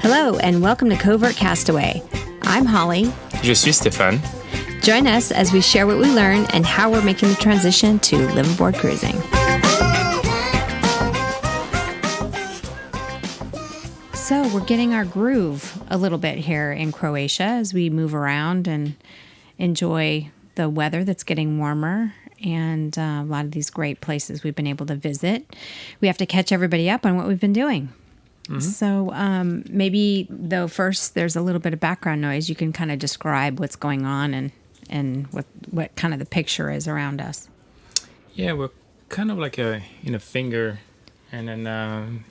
Hello, and welcome to Covert Castaway. I'm Holly. Je suis Stéphane. Join us as we share what we learn and how we're making the transition to liveaboard cruising. So we're getting our groove a little bit here in Croatia as we move around and enjoy the weather that's getting warmer and a lot of these great places we've been able to visit. We have to catch everybody up on what we've been doing. Mm-hmm. So maybe, though, first there's a little bit of background noise. You can kind of describe what's going on and what kind of the picture is around us. Yeah, we're kind of like in a finger, and then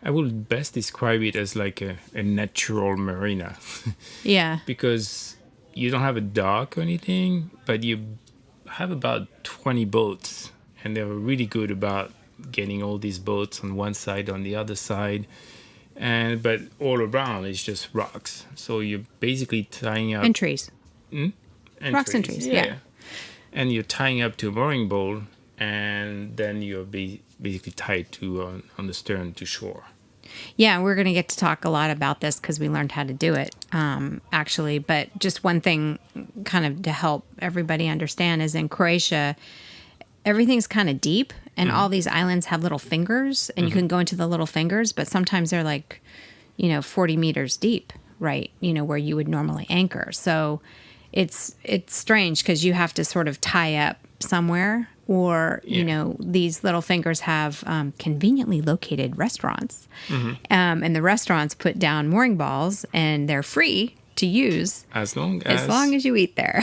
I would best describe it as like a natural marina. Yeah. Because you don't have a dock or anything, but you have about 20 boats, and they're really good about getting all these boats on one side, on the other side, but all around is just rocks. So you're basically tying up... And trees. And rocks and trees, yeah. And you're tying up to a mooring pole, and then you're basically tied to on the stern to shore. Yeah, we're going to get to talk a lot about this because we learned how to do it, actually. But just one thing kind of to help everybody understand is in Croatia, everything's kind of deep, and all these islands have little fingers, and you can go into the little fingers, but sometimes they're like, 40 meters deep, right? Where you would normally anchor. So it's strange because you have to sort of tie up somewhere, or, these little fingers have conveniently located restaurants. Mm-hmm. And the restaurants put down mooring balls, and they're free to use as long as you eat there.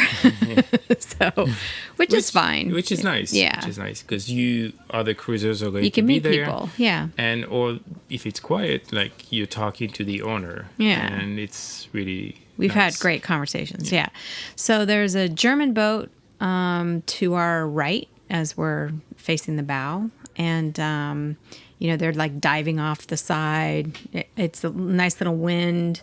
Which is fine. Which is nice. Yeah. Which is nice because other cruisers are going you to be there. You can meet people, yeah. And or if it's quiet, like you're talking to the owner. Yeah. And it's really We've had great conversations, yeah. So there's a German boat to our right as we're facing the bow. And, they're like diving off the side. It's a nice little wind.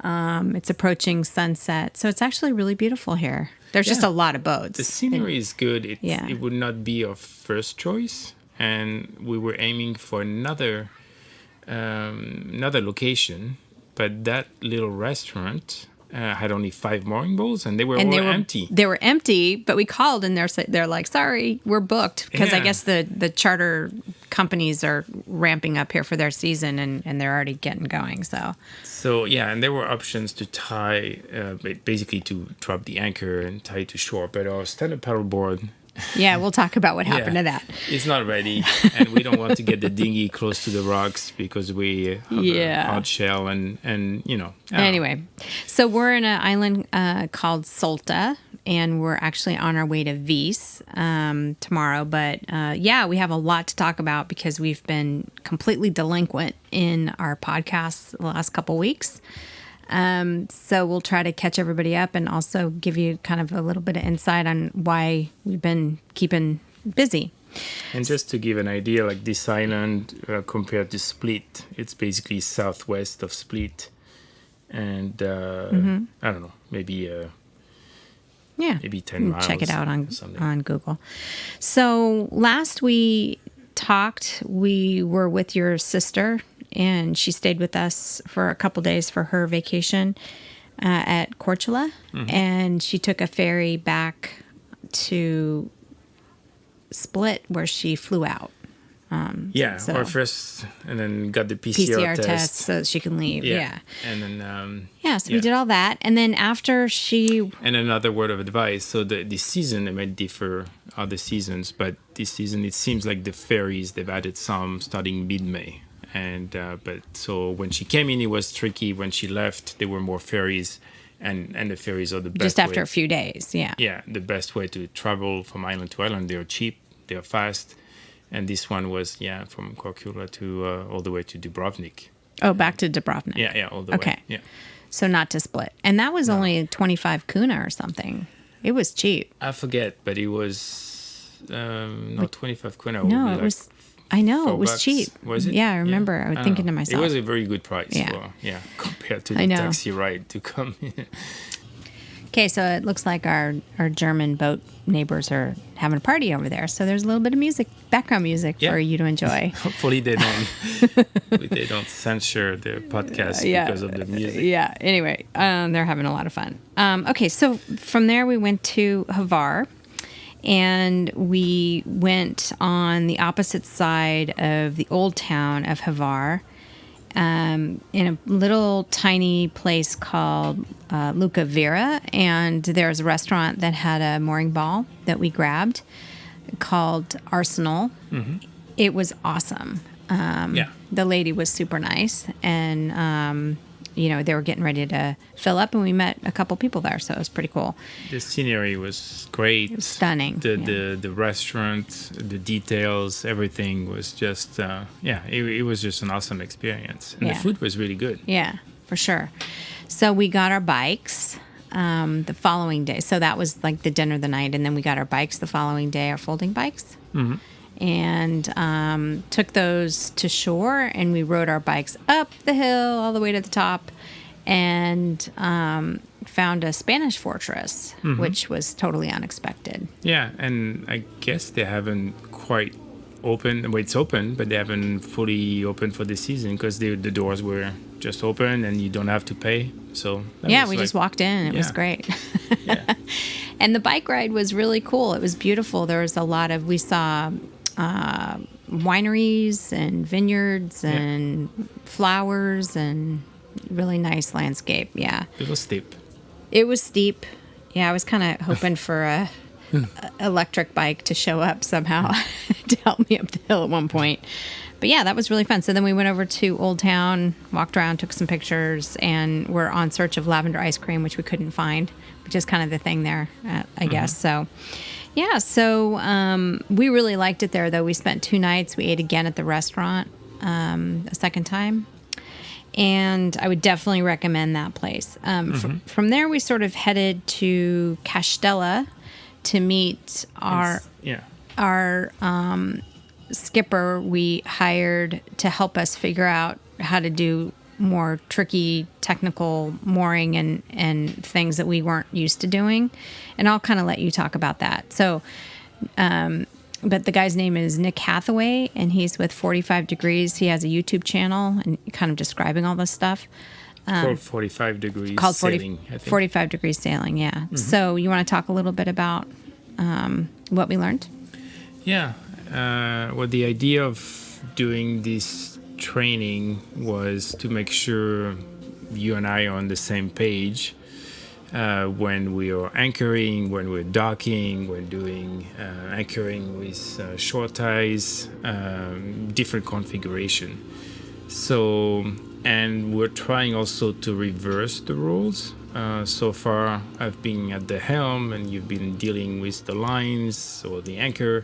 It's approaching sunset. So it's actually really beautiful here. There's just a lot of boats. The scenery is good. It would not be our first choice. And we were aiming for another location. But that little restaurant had only 5 mooring poles, and they were empty. They were empty, but we called, and they're like, sorry, we're booked. Because I guess the charter companies are ramping up here for their season, and they're already getting going. So yeah, and there were options to tie, basically to drop the anchor and tie it to shore. But our standard paddleboard... Yeah, we'll talk about what happened to that. It's not ready, and we don't want to get the dinghy close to the rocks because we have a hard shell and Anyway, so we're in an island called Solta, and we're actually on our way to Vis tomorrow. But we have a lot to talk about because we've been completely delinquent in our podcasts the last couple weeks. So we'll try to catch everybody up and also give you kind of a little bit of insight on why we've been keeping busy. And just to give an idea, like this island compared to Split, it's basically southwest of Split. And I don't know, maybe 10 miles. Check it out on Google. So last we talked, we were with your sister, and she stayed with us for a couple days for her vacation at Korčula, and she took a ferry back to Split, where she flew out. Or first, and then got the PCR test so that she can leave. Yeah. And then we did all that, and then after she. And another word of advice: so this season, it might differ other seasons, but this season it seems like the ferries they've added some starting mid-May. And but so when she came in, it was tricky. When she left, there were more ferries, and the ferries are the best. Just after a few days, yeah. Yeah, the best way to travel from island to island. They are cheap, they are fast, and this one was from Korčula to all the way to Dubrovnik. Oh, back to Dubrovnik. Yeah, all the way. Okay, yeah. So not to Split, and that was only 25 kuna or something. It was cheap. I forget, but it was not 25 kuna. No, it was. I know, it was $4, cheap. Was it? Yeah, I remember. I was thinking to myself. It was a very good price. Yeah. Compared to the taxi ride to come. Okay, so it looks like our German boat neighbors are having a party over there. So there's a little bit of music, background music for you to enjoy. Hopefully they don't censor the podcast because of the music. Yeah. Anyway, they're having a lot of fun. Okay, so from there we went to Hvar, and we went on the opposite side of the old town of Hvar. In a little tiny place called Luca Vera, and there's a restaurant that had a mooring ball that we grabbed called Arsenal. Mm-hmm. It was awesome. The lady was super nice, and they were getting ready to fill up, and we met a couple people there, so it was pretty cool. The scenery was great. It was stunning. The restaurant, the details, everything was just, it was just an awesome experience. And the food was really good. Yeah, for sure. So we got our bikes the following day. So that was like the dinner the night, and then we got our bikes the following day, our folding bikes. Mm-hmm. And took those to shore, and we rode our bikes up the hill all the way to the top, and found a Spanish fortress, which was totally unexpected. Yeah, and I guess they haven't quite opened. Well, it's open, but they haven't fully opened for the season because the doors were just open and you don't have to pay. So we just walked in, and it was great. And the bike ride was really cool. It was beautiful. There was we saw wineries and vineyards and flowers and really nice landscape. Yeah. It was steep. It was steep. Yeah, I was kind of hoping for a electric bike to show up somehow to help me up the hill at one point. But yeah, that was really fun. So then we went over to Old Town, walked around, took some pictures, and we're on search of lavender ice cream, which we couldn't find, which is kind of the thing there, I guess. So yeah, we really liked it there, though. We spent 2 nights. We ate again at the restaurant a second time. And I would definitely recommend that place. From there, we sort of headed to Castella to meet our skipper we hired to help us figure out how to do more tricky technical mooring and things that we weren't used to doing. And I'll kind of let you talk about that. So, but the guy's name is Nick Hathaway, and he's with 45 Degrees. He has a YouTube channel and kind of describing all this stuff. Called 45 Degrees Sailing, I think. 45 Degrees Sailing, yeah. Mm-hmm. So you want to talk a little bit about what we learned? Yeah. Well, the idea of doing this training was to make sure you and I are on the same page when we are anchoring, when we're docking, when doing anchoring with short ties, different configuration. So, and we're trying also to reverse the roles. So far, I've been at the helm, and you've been dealing with the lines or the anchor.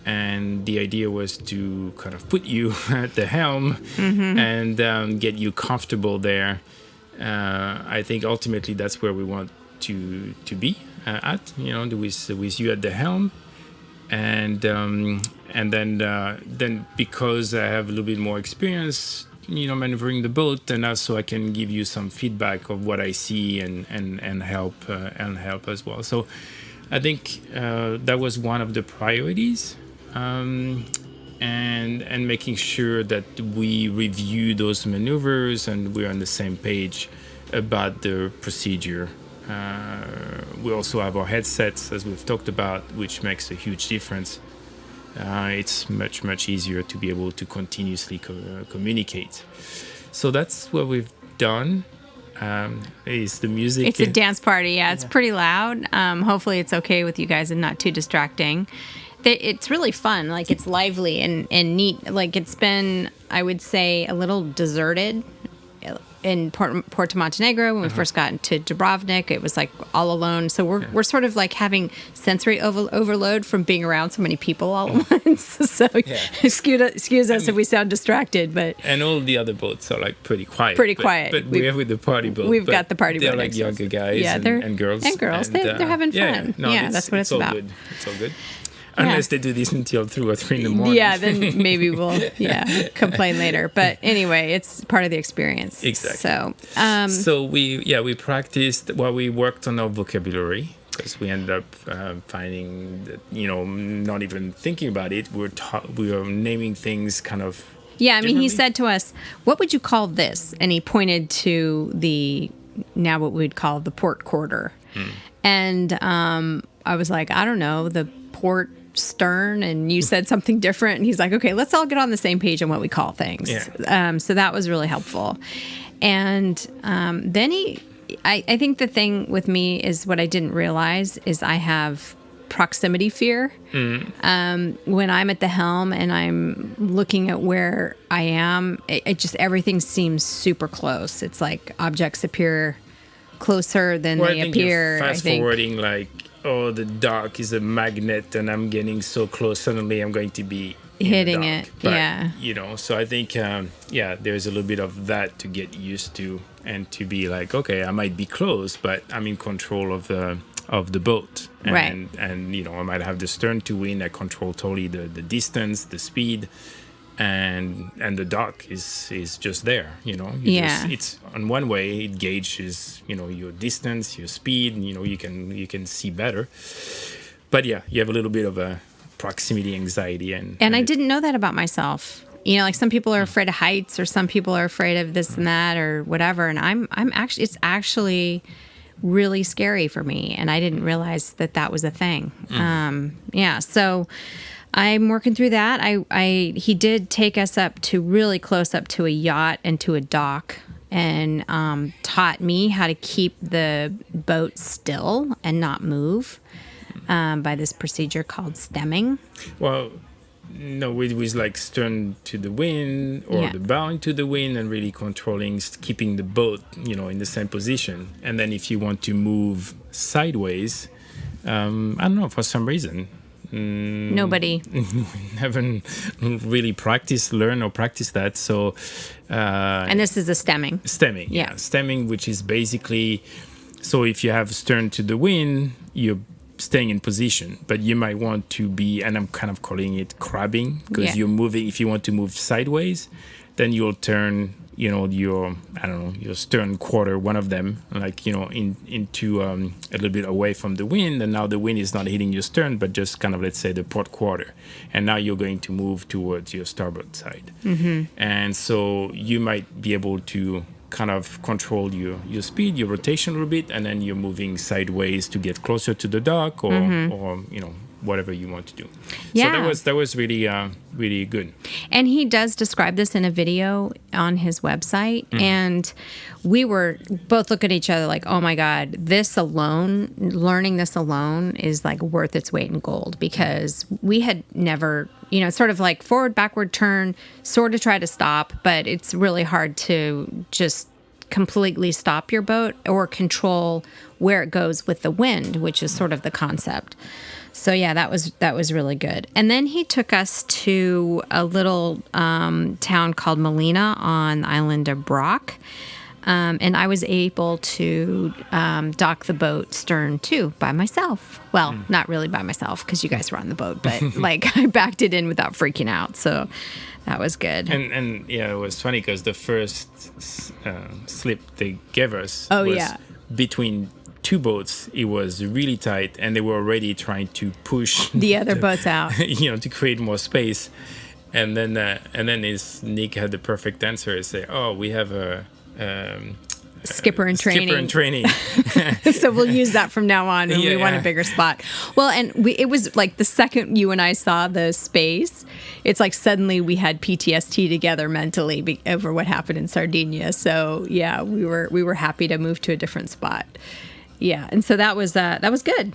And the idea was to kind of put you at the helm and get you comfortable there. I think ultimately that's where we want to be at, with you at the helm. And then because I have a little bit more experience, maneuvering the boat, and also I can give you some feedback of what I see and help as well. So I think that was one of the priorities. And making sure that we review those maneuvers and we're on the same page about the procedure. We also have our headsets, as we've talked about, which makes a huge difference. It's much, much easier to be able to continuously communicate. So that's what we've done. Is the music... It's a dance party, yeah. It's pretty loud. Hopefully it's okay with you guys and not too distracting. It's really fun. Like, it's lively and neat. Like, it's been, I would say, a little deserted in Porto Montenegro when we first got to Dubrovnik. It was like all alone. So we're sort of like having sensory overload from being around so many people all at once. So excuse us if we sound distracted, but and all the other boats are like pretty quiet. But we're with the party boat. We've got the party boat. They're like younger guys and girls. And girls. They're having fun. That's what it's about. Good. It's all good. Unless they do this until 2 or 3 in the morning. Yeah, then maybe we'll complain later. But anyway, it's part of the experience. Exactly. So we practiced. Well, we worked on our vocabulary because we ended up finding that not even thinking about it. We were naming things kind of. Yeah, I mean, he differently. said to us, "What would you call this?" And he pointed to what we'd call the port quarter. And I was like, I don't know, the port stern, and you said something different. And he's like, okay, let's all get on the same page on what we call things. Yeah. So that was really helpful. And then I think the thing with me is what I didn't realize is I have proximity fear. When I'm at the helm and I'm looking at where I am, it just, everything seems super close. It's like objects appear closer than they appear. Fast forwarding, like, oh, the dock is a magnet and I'm getting so close, suddenly I'm going to be hitting it. But, so I think, there's a little bit of that to get used to, and to be like, okay, I might be close, but I'm in control of the boat. And, right. And, I might have the stern to wind. I control totally the distance, the speed. And the dock is just there, it's on one way it gauges, your distance, your speed, you can see better. But you have a little bit of a proximity anxiety. And I didn't know that about myself. Like some people are afraid of heights, or some people are afraid of this and that or whatever. And I'm actually, it's actually really scary for me. And I didn't realize that was a thing. So I'm working through that. He did take us really close up to a yacht and to a dock, and taught me how to keep the boat still and not move by this procedure called stemming. Well, no, it was like stern to the wind, or the bow into the wind, and really controlling, keeping the boat, in the same position. And then if you want to move sideways, I don't know, for some reason. Nobody haven't really learn or practice that. So, and this is a stemming. Yeah. Stemming, which is basically, so if you have stern to the wind, you're staying in position, but you might want to be, and I'm kind of calling it crabbing, because you're moving. If you want to move sideways, then you'll turn, your stern quarter, one of them, like, into a little bit away from the wind, and now the wind is not hitting your stern, but just kind of, let's say, the port quarter, and now you're going to move towards your starboard side. And so you might be able to kind of control your speed, your rotation a little bit, and then you're moving sideways to get closer to the dock, or whatever you want to do. Yeah. So that was really really good. And he does describe this in a video on his website, and we were both looking at each other like, oh my God, learning this alone is like worth its weight in gold, because we had never, sort of like forward, backward turn, sort of try to stop, but it's really hard to just completely stop your boat or control where it goes with the wind, which is sort of the concept. So that was really good. And then he took us to a little town called Melina on the island of Brock. And I was able to dock the boat stern too by myself. Well, not really by myself, because you guys were on the boat, but like I backed it in without freaking out. So that was good. And it was funny because the first slip they gave us was between two boats. It was really tight, and they were already trying to push the other boats out, to create more space. And then Nick had the perfect answer and say, "Oh, we have a skipper in training." So we'll use that from now on when we want a bigger spot. Well, and it was like the second you and I saw the space, it's like suddenly we had PTSD together mentally over what happened in Sardinia. So we were happy to move to a different spot. Yeah, and so that was good.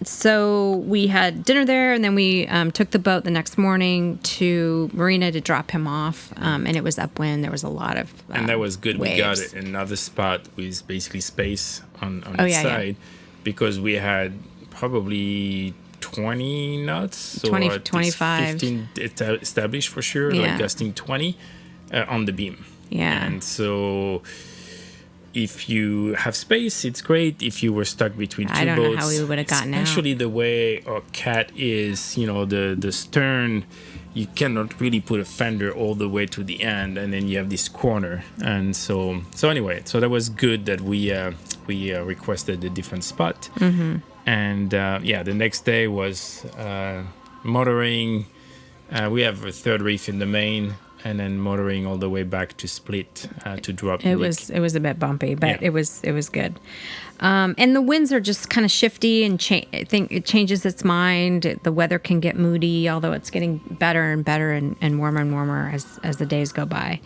So we had dinner there, and then we took the boat the next morning to Marina to drop him off, and it was upwind. There was a lot of and that was good. Waves. We got another spot with basically space on the side, because we had probably 20 knots, 25. 15 established for sure, like gusting 20 on the beam. Yeah, and so. if you have space, it's great. If you were stuck between two boats, I don't know how we would have gotten out. Especially the way a cat is, the stern, you cannot really put a fender all the way to the end, and then you have this corner. And so anyway, so that was good that we requested a different spot. Mm-hmm. And the next day was motoring. We have a third reef in the main, and then motoring all the way back to Split to drop. It was a bit bumpy, but it was good. And the winds are just kind of shifty, and I think it changes its mind. The weather can get moody, although it's getting better and better and warmer as the days go by.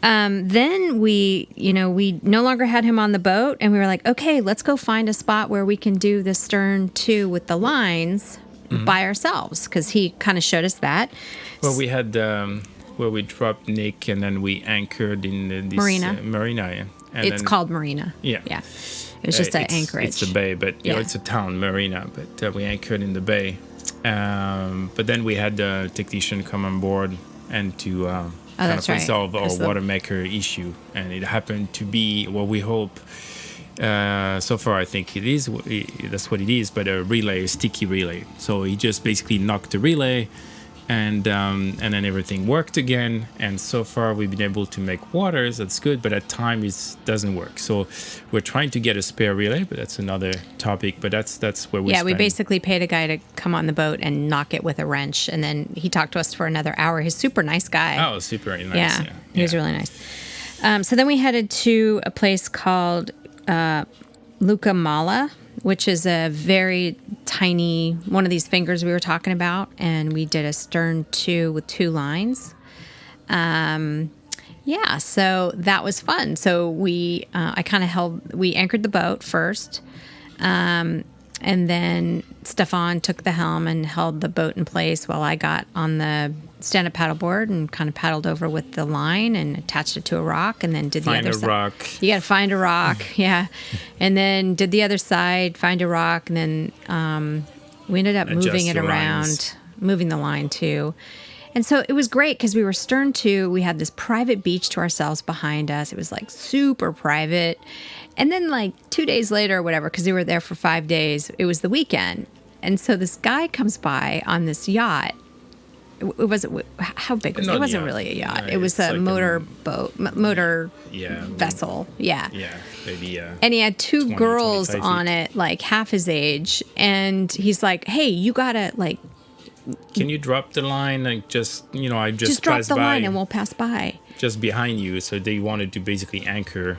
Then we no longer had him on the boat, and we were like, okay, let's go find a spot where we can do the stern two with the lines by ourselves, because he kind of showed us that. Well, we had where we dropped Nick, and then we anchored in this marina. Marina. And it's called Marina. Yeah. It was just an anchorage. It's a bay, but it's a town, Marina. But we anchored in the bay. But then we had the technician come on board and to resolve our water maker issue, and it happened to be what we hope. So far, I think it is. That's what it is. But a sticky relay. So he just basically knocked the relay. And then everything worked again. And so far, we've been able to make waters. That's good. But at times, it doesn't work. So we're trying to get a spare relay, but that's another topic. But that's where we we basically paid a guy to come on the boat and knock it with a wrench. And then he talked to us for another hour. He's a super nice guy. Oh, super nice. Yeah. He was really nice. So then we headed to a place called Lukamala, which is a very tiny, one of these fingers we were talking about, and we did a stern two with two lines. So that was fun. So we anchored the boat first, and then Stefan took the helm and held the boat in place while I got on the stand-up paddleboard and kind of paddled over with the line and attached it to a rock, and then did the other side. Find a rock. You got to find a rock, yeah. And then did the other side, find a rock, and then we ended up moving it around, moving the line too. And so it was great because we were stern two. We had this private beach to ourselves behind us. It was like super private. And then like 2 days later or whatever, because we were there for 5 days, it was the weekend. And so this guy comes by on this yacht. It wasn't, how big was it? It wasn't really a yacht. It was a motor vessel. Yeah. Yeah, maybe. And he had two girls on it, like half his age. And he's like, hey, you gotta like. Can you drop the line? Like just drop the line and we'll pass by. Just behind you. So they wanted to basically anchor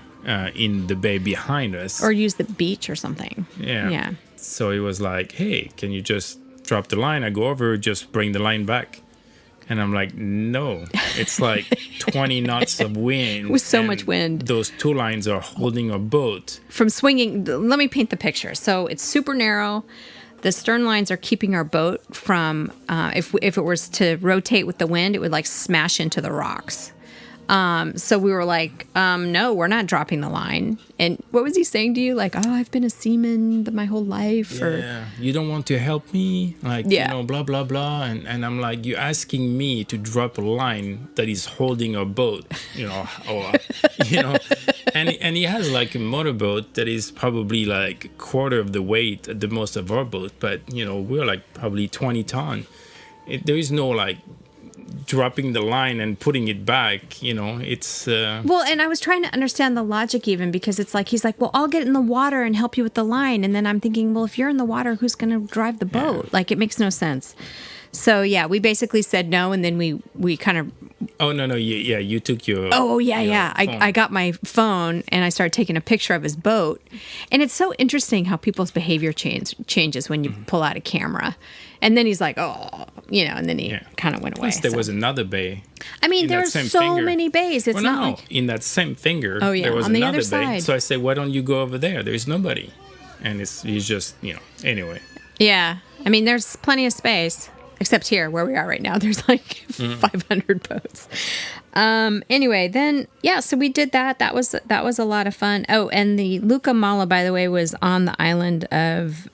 in the bay behind us. Or use the beach or something. Yeah. So it was like, hey, can you just drop the line? I go over, just bring the line back. And I'm like, no, it's like 20 knots of wind. With so much wind. Those two lines are holding a boat. From swinging, let me paint the picture. So it's super narrow. The stern lines are keeping our boat from, if it was to rotate with the wind, it would like smash into the rocks. So we were like, no, we're not dropping the line. And what was he saying to you? Like, oh, I've been a seaman my whole life. Yeah, you don't want to help me? Like, blah, blah, blah. And I'm like, you're asking me to drop a line that is holding a boat, And he has like a motorboat that is probably like a quarter of the weight at the most of our boat. But, we're like probably 20 ton. There is no like dropping the line and putting it back, it's well, and I was trying to understand the logic even, because it's like he's like, well, I'll get in the water and help you with the line, and then I'm thinking, well, if you're in the water, who's going to drive the boat? Like, it makes no sense. So we basically said no, and then we kind of you took your I got my phone and I started taking a picture of his boat. And it's so interesting how people's behavior changes when you pull out a camera. And then he's like, and then he kind of went away. Plus there was another bay. I mean, there are so many bays. It's not like... in that same finger, there was on another bay. Side. So I said, why don't you go over there? There's nobody. And he's just, anyway. Yeah. I mean, there's plenty of space. Except here, where we are right now, there's like 500 boats. Anyway, then, so we did that. That was a lot of fun. Oh, and the Lukamala, by the way, was on the island of,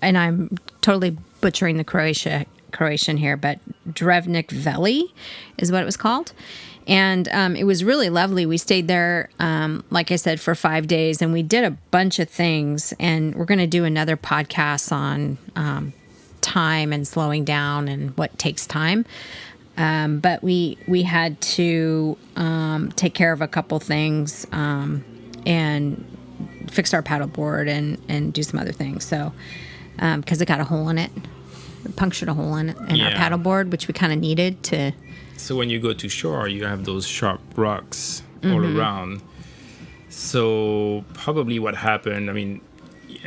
and I'm totally butchering the Croatian here, but Drevnik Veli is what it was called. And it was really lovely. We stayed there, like I said, for 5 days, and we did a bunch of things. And we're going to do another podcast on time and slowing down and what takes time. But we had to take care of a couple things and fix our paddleboard and do some other things. So because it got a hole in it, it punctured a hole in our paddleboard, which we kind of needed to. So when you go to shore, you have those sharp rocks all around. So probably what happened, I mean,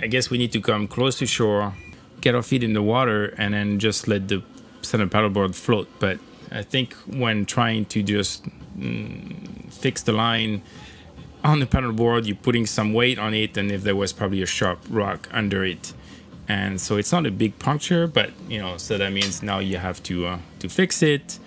I guess we need to come close to shore, get our feet in the water, and then just let the center paddleboard float. But I think when trying to just fix the line on the paddleboard, you're putting some weight on it, and if there was probably a sharp rock under it. And so it's not a big puncture, but, so that means now you have to fix it.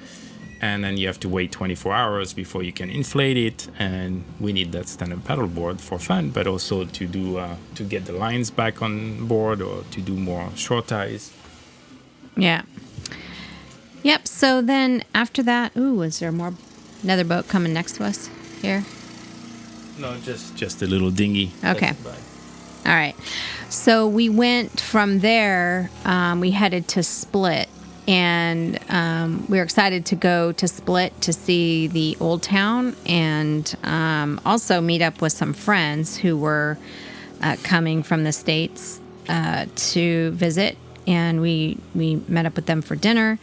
And then you have to wait 24 hours before you can inflate it. And we need that stand-up paddleboard for fun, but also to do to get the lines back on board or to do more short ties. Yeah. Yep. So then after that, was there another boat coming next to us here? No, just a little dinghy. Okay. All right. So we went from there. We headed to Split. And we were excited to go to Split to see the old town and also meet up with some friends who were coming from the States to visit. And we met up with them for dinner.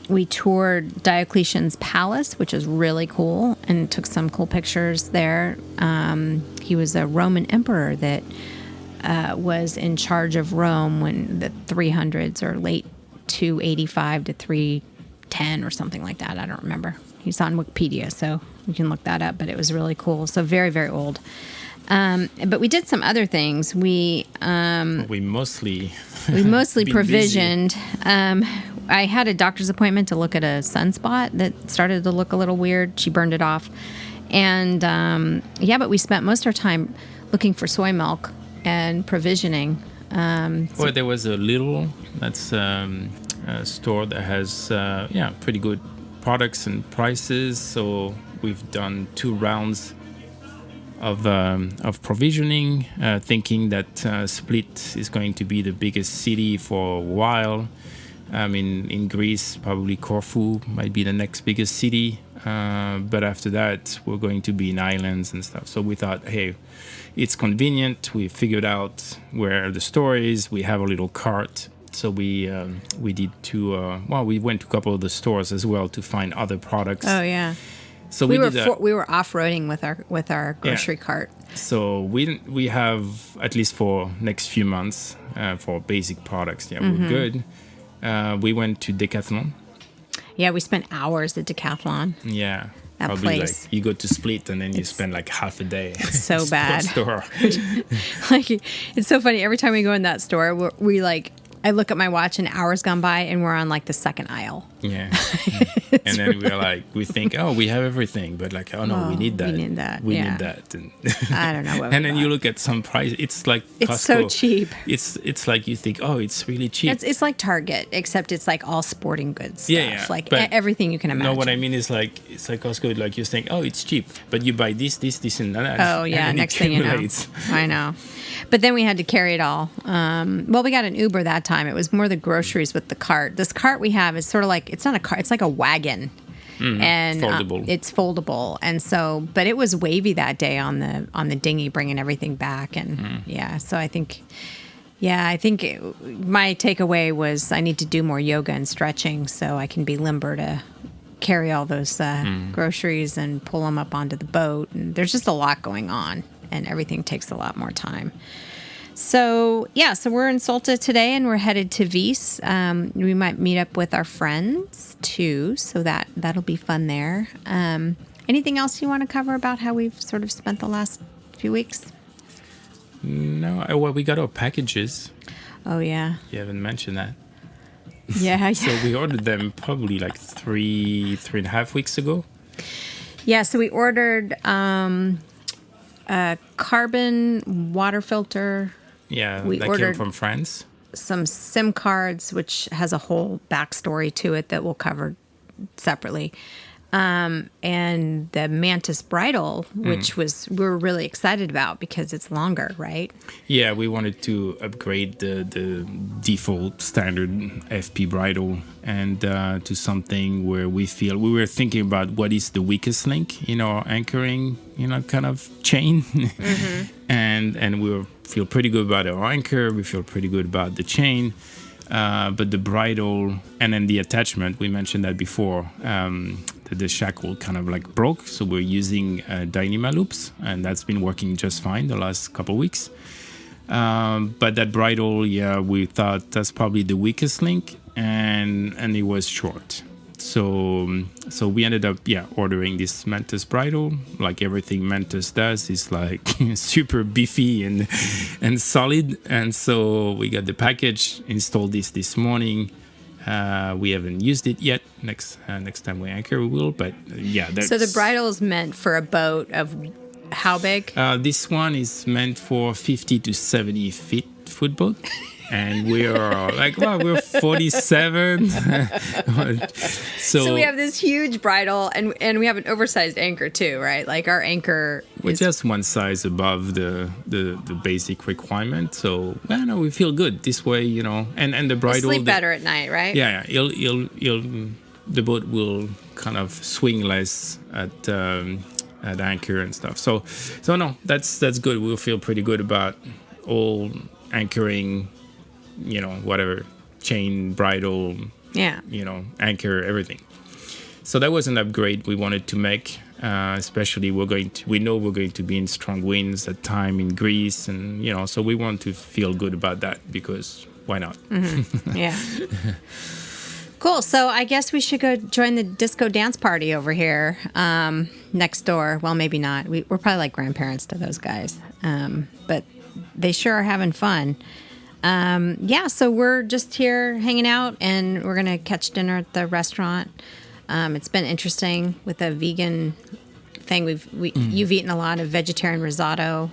We toured Diocletian's palace, which was really cool, and took some cool pictures there. He was a Roman emperor that was in charge of Rome when the 300s or late 285 to 310 or something like that. I don't remember. He's on Wikipedia, so you can look that up. But it was really cool. So very, very old. But we did some other things. We mostly provisioned. I had a doctor's appointment to look at a sunspot that started to look a little weird. She burned it off, and but we spent most of our time looking for soy milk and provisioning. Well, there was a Lidl, that's a store that has pretty good products and prices. So we've done 2 rounds of provisioning, thinking that Split is going to be the biggest city for a while. In Greece, probably Corfu might be the next biggest city. But after that, we're going to be in islands and stuff. So we thought, hey, it's convenient. We figured out where the store is. We have a little cart. So we did we went to a couple of the stores as well to find other products. Oh, yeah. So we were off-roading with our grocery cart. So we have, at least for next few months, for basic products, we're good. We went to Decathlon. Yeah, we spent hours at Decathlon. Yeah. That probably place. Like you go to Split and then you spend like half a day. It's so bad. Store. Like, it's so funny. Every time we go in that store, I look at my watch and hours gone by and we're on like the second aisle. Yeah. And then we're like, we think, we have everything. But like, we need that. We need that. We need that. And I don't know what and then you look at some price. It's like Costco. It's so cheap. It's like you think, it's really cheap. It's like Target, except it's like all sporting goods stuff. Yeah. Like everything you can imagine. No, what I mean is like, it's like Costco. Like you think, it's cheap. But you buy this, and that. Oh, yeah. Next thing you know. I know. But then we had to carry it all. We got an Uber that time. It was more the groceries with the cart. This cart we have is sort of like, it's not a cart, it's like a wagon. And foldable. It's foldable. And so, but it was wavy that day on the dinghy, bringing everything back. And so I think my takeaway was I need to do more yoga and stretching so I can be limber to carry all those groceries and pull them up onto the boat. And there's just a lot going on. And everything takes a lot more time. So we're in Salta today, and we're headed to Vis. We might meet up with our friends, too, so that'll be fun there. Anything else you want to cover about how we've sort of spent the last few weeks? No, we got our packages. Oh, yeah. You haven't mentioned that. Yeah. So we ordered them probably like 3.5 weeks ago. Yeah, so we ordered... a carbon water filter. Yeah, we that ordered came from France. Some SIM cards, which has a whole backstory to it that we'll cover separately. and the mantis bridle, which we were really excited about because it's longer, right? Yeah, we wanted to upgrade the default standard FP bridle and to something where we were thinking about what is the weakest link in our anchoring, kind of chain. and we feel pretty good about our anchor. We feel pretty good about the chain. But the bridle and then the attachment, we mentioned that before, the shackle kind of like broke. So we're using Dyneema loops, and that's been working just fine the last couple of weeks. But that bridle, we thought that's probably the weakest link, and it was short. So we ended up ordering this mantis bridle. Like everything mantis does is like super beefy and solid. And so we got the package, installed this morning. We haven't used it yet. Next time we anchor, we will. But so the bridle is meant for a boat of how big? This one is meant for 50 to 70 foot boat. And we are we're 47. So we have this huge bridle, and we have an oversized anchor too, right? Like our anchor is just one size above the basic requirement. So we feel good this way, And the bridle, sleep better at night, right? Yeah. The boat will kind of swing less at anchor and stuff. So no, that's good. We'll feel pretty good about all anchoring. Whatever, chain, bridle, anchor, everything. So that was an upgrade we wanted to make, especially we know we're going to be in strong winds at time in Greece, and, so we want to feel good about that because why not? Mm-hmm. Yeah. Cool. So I guess we should go join the disco dance party over here next door. Well, maybe not. We're probably like grandparents to those guys, but they sure are having fun. So we're just here hanging out, and we're going to catch dinner at the restaurant. It's been interesting with the vegan thing. You've eaten a lot of vegetarian risotto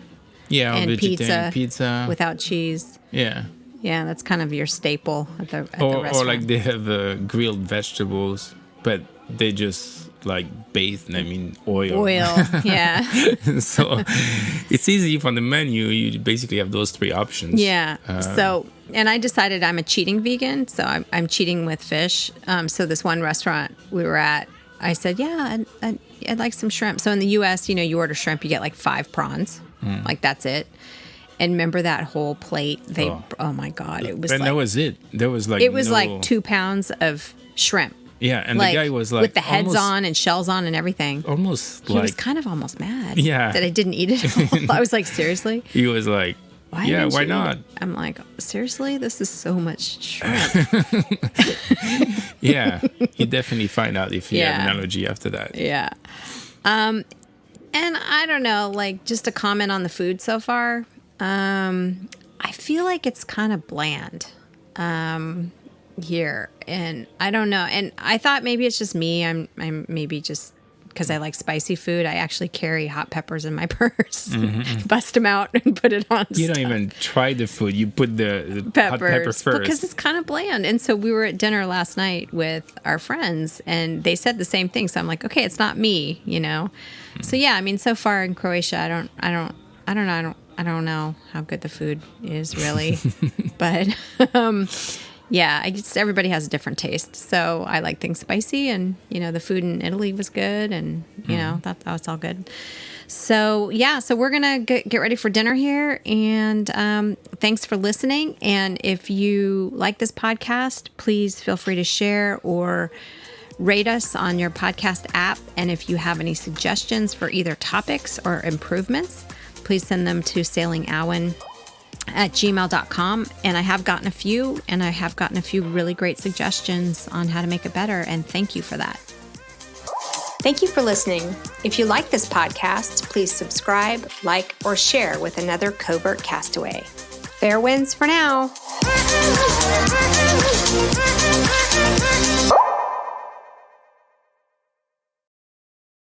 and pizza without cheese. Yeah. Yeah, that's kind of your staple at the restaurant. Or like they have grilled vegetables, but they just bathed them in oil. Yeah. So it's easy from the menu. You basically have those three options. Yeah. And I decided I'm a cheating vegan, so I'm cheating with fish. So this one restaurant we were at, I said, I'd like some shrimp. So in the U.S., you order shrimp, you get like 5 prawns. That's it. And remember that whole plate? Oh my God. It was that was it. There was it was 2 pounds of shrimp. Yeah, and the guy was with the heads on and shells on and everything. He was kind of almost mad. Yeah. That I didn't eat it all. I was like, seriously? He was like, why not? I'm like, seriously? This is so much shrimp. Yeah, you definitely find out if you have an allergy after that. Yeah. And I don't know, just a comment on the food so far. I feel like it's kind of bland. Here, and I don't know, and I thought maybe it's just me. I'm maybe just because I like spicy food. I actually carry hot peppers in my purse, bust them out and put it on. You don't even try the food. You put the peppers, hot pepper first because it's kind of bland. And so we were at dinner last night with our friends, and they said the same thing. So I'm like, okay, it's not me, So yeah, I mean, so far in Croatia, I don't know how good the food is really, but. Yeah, everybody has a different taste. So I like things spicy, and, the food in Italy was good, and, that was all good. So, so we're going to get ready for dinner here, and thanks for listening. And if you like this podcast, please feel free to share or rate us on your podcast app. And if you have any suggestions for either topics or improvements, please send them to sailingowen@gmail.com. And I have gotten a few really great suggestions on how to make it better. And thank you for that. Thank you for listening. If you like this podcast, please subscribe, like, or share with another covert castaway. Fair winds for now.